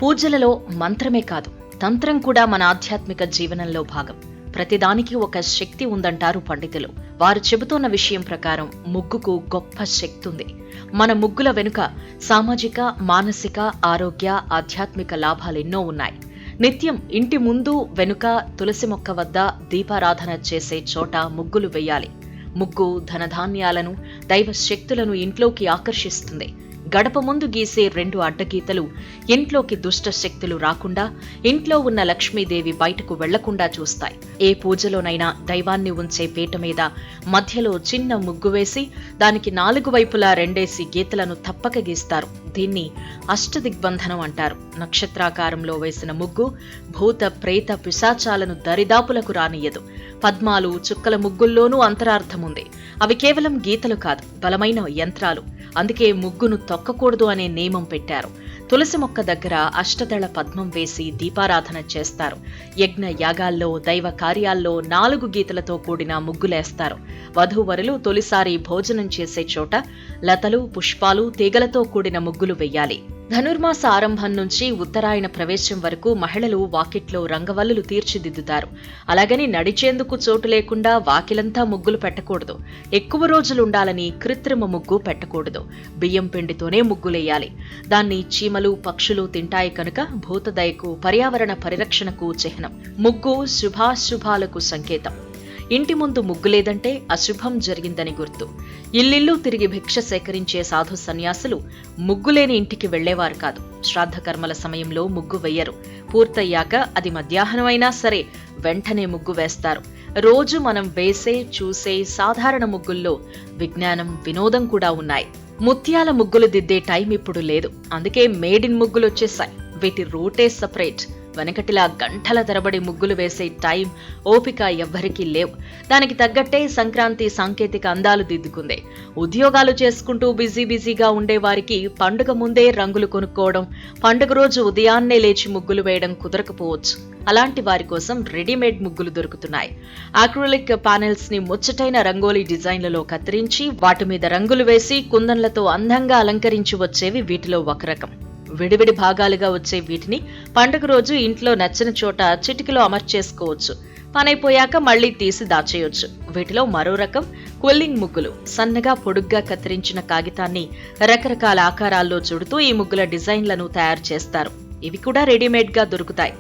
పూజలలో మంత్రమే కాదు, తంత్రం కూడా మన ఆధ్యాత్మిక జీవనంలో భాగం. ప్రతిదానికి ఒక శక్తి ఉందంటారు పండితులు. వారు చెబుతున్న విషయం ప్రకారం ముగ్గుకు గొప్ప శక్తి ఉంది. మన ముగ్గుల వెనుక సామాజిక, మానసిక, ఆరోగ్య, ఆధ్యాత్మిక లాభాలెన్నో ఉన్నాయి. నిత్యం ఇంటి ముందు, వెనుక, తులసి మొక్క వద్ద దీపారాధన చేసే చోట ముగ్గులు వెయ్యాలి. ముగ్గు ధనధాన్యాలను, దైవ శక్తులను ఇంట్లోకి ఆకర్షిస్తుంది. గడప ముందు గీసే 2 అడ్డగీతలు ఇంట్లోకి దుష్ట శక్తులు రాకుండా, ఇంట్లో ఉన్న లక్ష్మీదేవి బయటకు వెళ్లకుండా చూస్తాయి. ఏ పూజలోనైనా దైవాన్ని ఉంచే పీట మీద మధ్యలో చిన్న ముగ్గు వేసి దానికి 4 వైపులా 2 గీతలను తప్పక గీస్తారు. దీన్ని అష్టదిగ్బంధనం అంటారు. నక్షత్రాకారంలో వేసిన ముగ్గు భూత, ప్రేత, పిశాచాలను దరిదాపులకు రానియ్యదు. పద్మాలు, చుక్కల ముగ్గుల్లోనూ అంతరార్థముంది. అవి కేవలం గీతలు కాదు, బలమైన యంత్రాలు. అందుకే ముగ్గును తొక్కకూడదు అనే నియమం పెట్టారు. తులసి మొక్క దగ్గర అష్టదళ పద్మం వేసి దీపారాధన చేస్తారు. యజ్ఞ యాగాల్లో, దైవ కార్యాల్లో 4 గీతలతో కూడిన ముగ్గులేస్తారు. వధూవరులు తొలిసారి భోజనం చేసే చోట లతలు, పుష్పాలు, తీగలతో కూడిన ముగ్గులు వెయ్యాలి. ధనుర్మాస ఆరంభం నుంచి ఉత్తరాయణ ప్రవేశం వరకు మహిళలు వాకిట్లో రంగవల్లులు తీర్చిదిద్దుతారు. అలాగని నడిచేందుకు చోటు లేకుండా వాకిలంతా ముగ్గులు పెట్టకూడదు. ఎక్కువ రోజులుండాలని కృత్రిమ ముగ్గు పెట్టకూడదు. బియ్యం పిండితోనే ముగ్గులేయాలి. దాన్ని చీమలు, పక్షులు తింటాయి కనుక భూతదయకు, పర్యావరణ పరిరక్షణకు చిహ్నం. ముగ్గు శుభాశుభాలకు సంకేతం. ఇంటి ముందు ముగ్గు లేదంటే అశుభం జరిగిందని గుర్తు. ఇల్లిల్లు తిరిగి భిక్ష సేకరించే సాధు సన్యాసులు ముగ్గులేని ఇంటికి వెళ్లేవారు కాదు. శ్రాద్ధ కర్మల సమయంలో ముగ్గు వెయ్యరు. పూర్తయ్యాక అది మధ్యాహ్నం అయినా సరే వెంటనే ముగ్గు వేస్తారు. రోజు మనం వేసే, చూసే సాధారణ ముగ్గుల్లో విజ్ఞానం, వినోదం కూడా ఉన్నాయి. ముత్యాల ముగ్గులు దిద్దే టైం ఇప్పుడు లేదు. అందుకే మేడిన్ ముగ్గులు వచ్చేసాయి. వీటి రూటే సపరేట్. వెనకటిలా గంటల తరబడి ముగ్గులు వేసే టైం, ఓపిక ఎవ్వరికీ లేవు. దానికి తగ్గట్టే సంక్రాంతి సాంకేతిక అందాలు దిద్దుకుంది. ఉద్యోగాలు చేసుకుంటూ బిజీగా ఉండేవారికి పండుగ ముందే రంగులు కొనుక్కోవడం, పండుగ రోజు ఉదయాన్నే లేచి ముగ్గులు వేయడం కుదరకపోవచ్చు. అలాంటి వారి కోసం రెడీమేడ్ ముగ్గులు దొరుకుతున్నాయి. ఆక్రిలిక్ ప్యానెల్స్ ని ముచ్చటైన రంగోలీ డిజైన్లలో కత్తిరించి వాటి మీద రంగులు వేసి కుందన్లతో అందంగా అలంకరించి వచ్చేవి వీటిలో ఒక రకం. విడివిడి భాగాలుగా వచ్చే వీటిని పండుగ రోజు ఇంట్లో నచ్చిన చోట చిటికలో అమర్చేసుకోవచ్చు. పనైపోయాక మళ్లీ తీసి దాచేయొచ్చు. వీటిలో మరో రకం క్విల్లింగ్ ముగ్గులు. సన్నగా పొడుగ్గా కత్తిరించిన కాగితాన్ని రకరకాల ఆకారాల్లో చుడుతూ ఈ ముగ్గుల డిజైన్లను తయారు చేస్తారు. ఇవి కూడా రెడీమేడ్ గా దొరుకుతాయి.